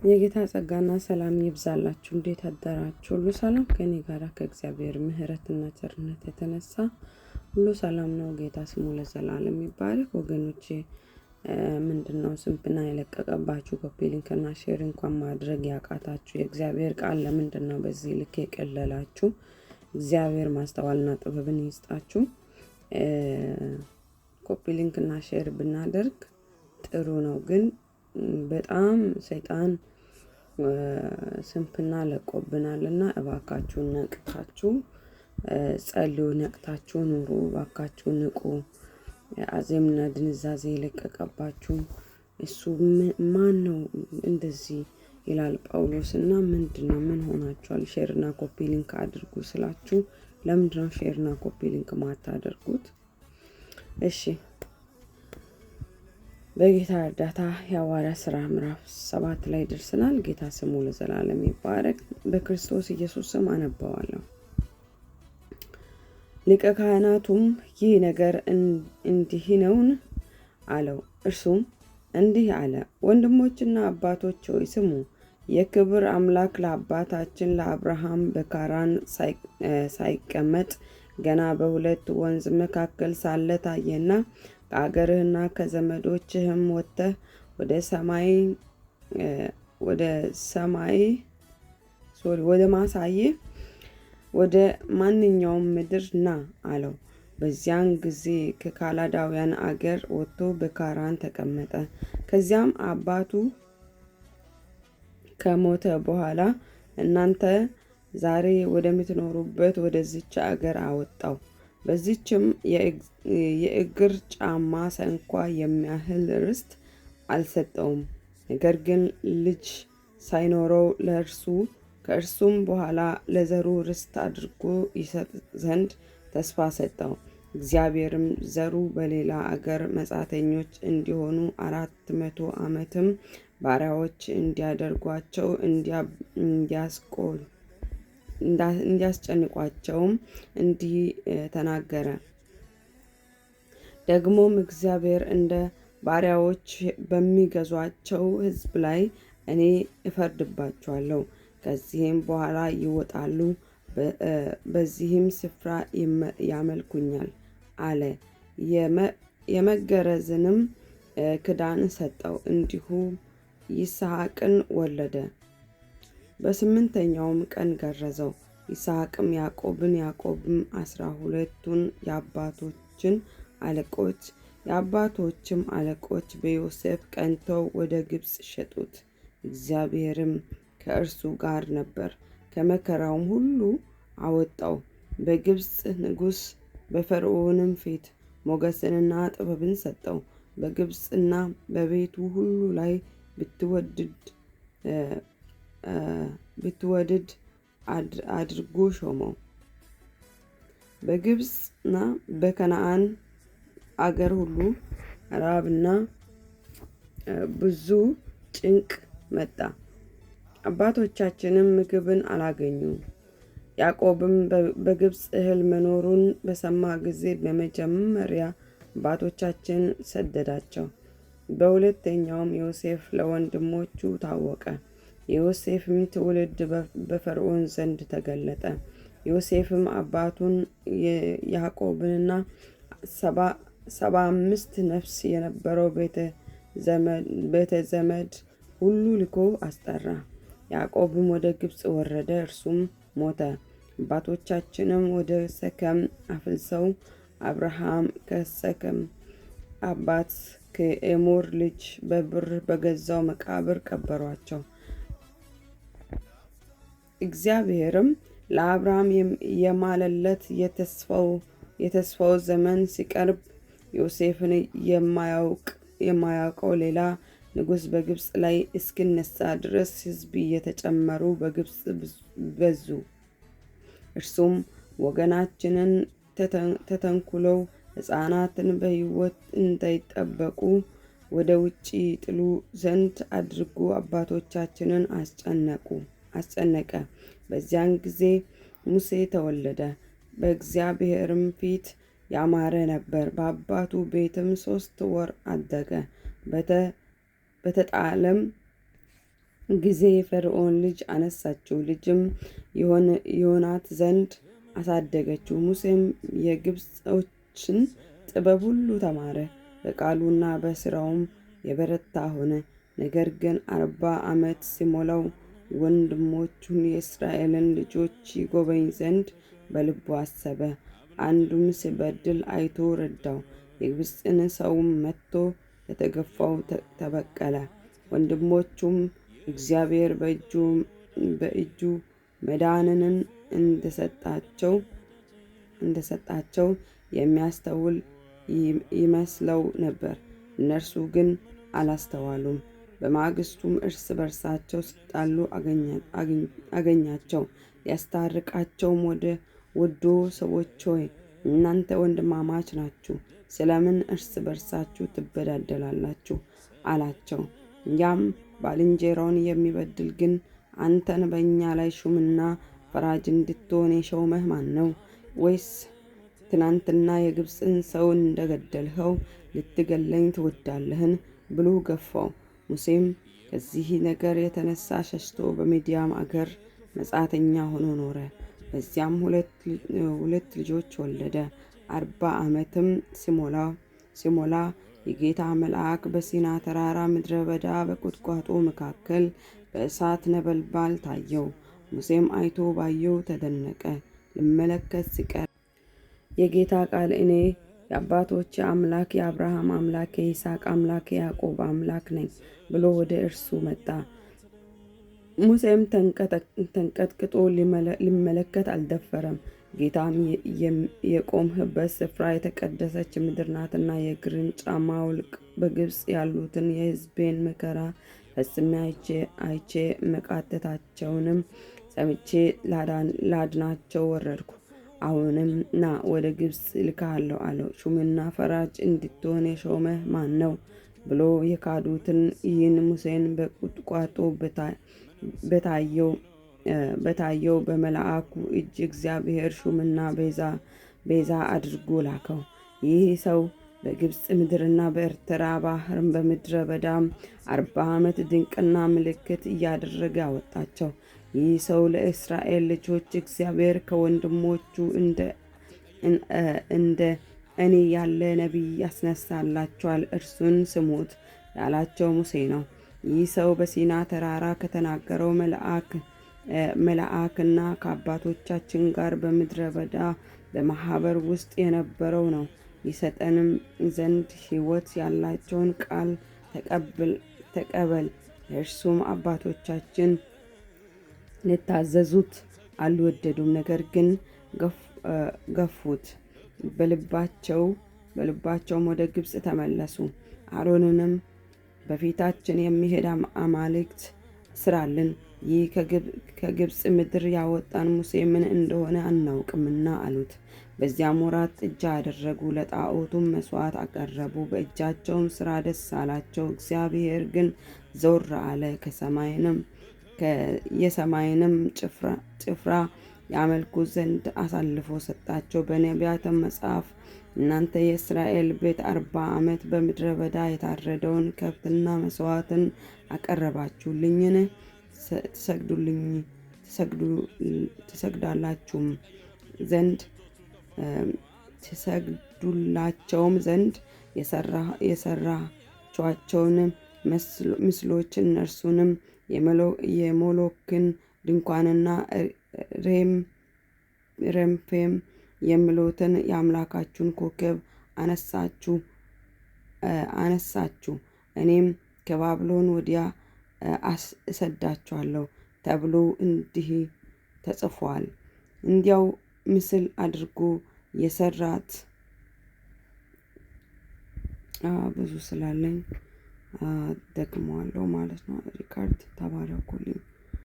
የጌታ ጸጋና ሰላም ይብዛላችሁ። እንዴት አደራችሁ? ሁሉ ሰላም ከኔ ጋር ከእግዚአብሔር ምሕረትና ቸርነት የተነሳ ሁሉ ሰላም ነው። ጌታ ስሙ ለዘላለም ይባረክ። ወገኖቼ ምንድነው ስንፍና የለቀቀባችሁ? ኮፒ ሊንክና ሼር እንኳን ማድረግ ያቃታችሁ የእግዚአብሔር ቃል ለምንድነው በዚህ ልክ የቀለላችሁ? እግዚአብሔር ማስተዋልና ጥበብን ይስጣችሁ። ኮፒ ሊንክና ሼር ብናደርግ ጥሩ ነው፣ ግን በጣም ሰይጣን ስንፍና ለቆብናልና እባካችሁ ነቅታችሁ ጸልዩ፣ ነቅታችሁ ኑሩ። እባካችሁ ንቁ። አዜምና ድንዛዜ የለቀቀባችሁ እሱ ማን ነው እንደዚህ ይላል ጳውሎስና ምንድነው? ምን ሆናችኋል? ሼርና ኮፒ ሊንክ አድርጉ ስላችሁ ለምንድነው ሼርና ኮፒ ሊንክ ማታደርጉት? እሺ፣ በጌታ እርዳታ የሐዋርያት ሥራ ምዕራፍ 7 ላይ ደርሰናል። ጌታ ስሙ ለዘላለም ይባረክ። በክርስቶስ ኢየሱስ ስም አነባዋለሁ። ሊቀ ካህናቱም ይህ ነገር እንዲህ ነውን አለው። እርሱም እንዲህ አለ፣ ወንድሞችና አባቶች ሆይ ስሙ። የክብር አምላክ ለአባታችን ለአብርሃም በካራን ሳይቀመጥ ገና በሁለት ወንዝ መካከል ሳለ ታየና ከአገርህና ከዘመዶችህም ወጥተህ ወደ ማሳይህ ወደ ማንኛውም ምድር ና አለው። በዚያን ጊዜ ከካላዳውያን አገር ወጥቶ በካራን ተቀመጠ። ከዚያም አባቱ ከሞተ በኋላ እናንተ ዛሬ ወደምትኖሩበት ወደዚች አገር አወጣው። በዚችም የእግር ጫማ እንኳ የሚያህል ርስት አልሰጠውም። ነገር ግን ልጅ ሳይኖረው ለእርሱ ከእርሱም በኋላ ለዘሩ ርስት አድርጎ ይሰጥ ዘንድ ተስፋ ሰጠው። እግዚአብሔርም ዘሩ በሌላ አገር መጻተኞች እንዲሆኑ 400 ዓመትም ባሪያዎች እንዲያደርጓቸው እንዲያስጨንቋቸውም እንዲህ ተናገረ። ደግሞም እግዚአብሔር እንደ ባሪያዎች በሚገዟቸው ሕዝብ ላይ እኔ እፈርድባቸዋለሁ። ከዚህም በኋላ ይወጣሉ፣ በዚህም ስፍራ ያመልኩኛል አለ። የመገረዝንም ክዳን ሰጠው። እንዲሁ ይስሐቅን ወለደ። በ8ኛውም ቀን ገረዘው። ይስሐቅም ያዕቆብን፣ ያዕቆብም 12ቱን የአባቶችም አለቆች በዮሴፍ ቀንተው ወደ ግብፅ ሸጡት። እግዚአብሔርም ከእርሱ ጋር ነበር፣ ከመከራውም ሁሉ አወጣው። በግብፅ ንጉሥ በፈርዖንም ፊት ሞገስንና ጥበብን ሰጠው። በግብፅና በቤቱ ሁሉ ላይ ብትወድድ አድርጎ ሾመው። በግብፅና በከነዓን አገር ሁሉ ራብና ብዙ ጭንቅ መጣ። አባቶቻችንም ምግብን አላገኙም። ያዕቆብም በግብፅ እህል መኖሩን በሰማ ጊዜ በመጀመሪያ አባቶቻችን ሰደዳቸው። በሁለተኛውም ዮሴፍ ለወንድሞቹ ታወቀ። የዮሴፍም ትውልድ በፈርዖን ዘንድ ተገለጠ። ዮሴፍም አባቱን ያዕቆብንና 75 ነፍስ የነበረው ቤተ ዘመድ ሁሉ ልኮ አስጠራ። ያዕቆብም ወደ ግብፅ ወረደ፣ እርሱም ሞተ። አባቶቻችንም ወደ ሰከም አፍልሰው አብርሃም ከሰከም አባት ከኤሞር ልጅ በብር በገዛው መቃብር ቀበሯቸው። እግዚአብሔርም ለአብርሃም የማለለት የተስፋው ዘመን ሲቀርብ ዮሴፍን የማያውቀው ሌላ ንጉሥ በግብፅ ላይ እስኪነሳ ድረስ ሕዝብ እየተጨመሩ በግብፅ በዙ። እርሱም ወገናችንን ተተንኩለው ሕፃናትን በሕይወት እንዳይጠበቁ ወደ ውጭ ጥሉ ዘንድ አድርጎ አባቶቻችንን አስጨነቀ። በዚያን ጊዜ ሙሴ ተወለደ። በእግዚአብሔርም ፊት ያማረ ነበር። በአባቱ ቤትም 3 ወር አደገ። በተጣለም ጊዜ የፈርዖን ልጅ አነሳችው፣ ልጅም ይሆናት ዘንድ አሳደገችው። ሙሴም የግብጾችን ጥበብ ሁሉ ተማረ፣ በቃሉና በስራውም የበረታ ሆነ። ነገር ግን 40 ዓመት ሲሞላው ወንድሞቹን የእስራኤልን ልጆች ይጎበኝ ዘንድ በልቡ አሰበ። አንዱም ሲበድል አይቶ ረዳው። የግብፅን ሰውም መትቶ ለተገፋው ተበቀለ። ወንድሞቹም እግዚአብሔር በእጁ መዳንን እንደሰጣቸው የሚያስተውል ይመስለው ነበር። እነርሱ ግን አላስተዋሉም። በማግስቱም እርስ በርሳቸው ሲጣሉ አገኛቸው። ሊያስታርቃቸውም ወዶ ሰዎች ሆይ እናንተ ወንድማማች ናችሁ፣ ስለምን እርስ በርሳችሁ ትበዳደላላችሁ? አላቸው። ያም ባልንጀራውን የሚበድል ግን አንተን በእኛ ላይ ሹምና ፈራጅ እንድትሆን የሾመህ ማን ነው? ወይስ ትናንትና የግብፅን ሰው እንደገደልኸው ልትገለኝ ትወዳለህን? ብሎ ገፋው። ሙሴም ከዚህ ነገር የተነሳ ሸሽቶ በሚዲያም አገር መጻተኛ ሆኖ ኖረ። በዚያም ሁለት ልጆች ወለደ። 40 ዓመትም ሲሞላ የጌታ መልአክ በሲና ተራራ ምድረ በዳ በቁጥቋጦ መካከል በእሳት ነበልባል ታየው። ሙሴም አይቶ ባየው ተደነቀ። ልመለከት ሲቀር የጌታ ቃል እኔ የአባቶች አምላክ የአብርሃም አምላክ የይስሐቅ አምላክ የያዕቆብ አምላክ ነኝ ብሎ ወደ እርሱ መጣ። ሙሴም ተንቀጥቅጦ ሊመለከት አልደፈረም። ጌታም የቆምህበት ስፍራ የተቀደሰች ምድር ናትና የእግርን ጫማ አውልቅ፣ በግብፅ ያሉትን የሕዝቤን መከራ ፈጽሜ አይቼ መቃተታቸውንም ሰምቼ ላድናቸው ወረድኩ። አሁንም ና ወደ ግብፅ እልክሃለሁ አለው። ሹምና ፈራጅ እንድትሆን የሾመህ ማን ነው? ብሎ የካዱትን ይህን ሙሴን በቁጥቋጦ በታየው በመልአኩ እጅ እግዚአብሔር ሹምና ቤዛ አድርጎ ላከው። ይህ ሰው በግብፅ ምድርና በኤርትራ ባህር በምድረ በዳም 40 ዓመት ድንቅና ምልክት እያደረገ አወጣቸው። ይህ ሰው ለእስራኤል ልጆች እግዚአብሔር ከወንድሞቹ እንደ እኔ ያለ ነቢይ ያስነሳላቸዋል፣ እርሱን ስሙት ያላቸው ሙሴ ነው። ይህ ሰው በሲና ተራራ ከተናገረው መልአክና ከአባቶቻችን ጋር በምድረ በዳ በማኅበር ውስጥ የነበረው ነው። ይሰጠንም ዘንድ ሕይወት ያላቸውን ቃል ተቀበል። እርሱም አባቶቻችን ሊታዘዙት አልወደዱም፣ ነገር ግን ገፉት። በልባቸውም ወደ ግብፅ ተመለሱ። አሮንንም በፊታችን የሚሄድ አማልክት ስራልን፣ ይህ ከግብፅ ምድር ያወጣን ሙሴ ምን እንደሆነ አናውቅምና አሉት። በዚያም ወራት ጥጃ አደረጉ፣ ለጣዖቱም መስዋዕት አቀረቡ። በእጃቸውም ስራ ደስ አላቸው። እግዚአብሔር ግን ዘወር አለ፣ የሰማይንም ጭፍራ ያመልኩ ዘንድ አሳልፎ ሰጣቸው። በነቢያትም መጽሐፍ እናንተ የእስራኤል ቤት 40 ዓመት በምድረ በዳ የታረደውን ከብትና መስዋዕትን አቀረባችሁልኝን? ትሰግዱላቸውም ዘንድ የሰራችኋቸውን ምስሎች እነርሱንም የሞሎክን ድንኳንና ሬምፌም የሚሉትን የአምላካችሁን ኮከብ አነሳችሁ፣ እኔም ከባቢሎን ወዲያ እሰዳችኋለሁ ተብሎ እንዲህ ተጽፏል። እንዲያው ምስል አድርጎ የሰራት ብዙ ስላለኝ ደግመዋለሁ ማለት ነው። ሪካርድ ተባረኩልኝ።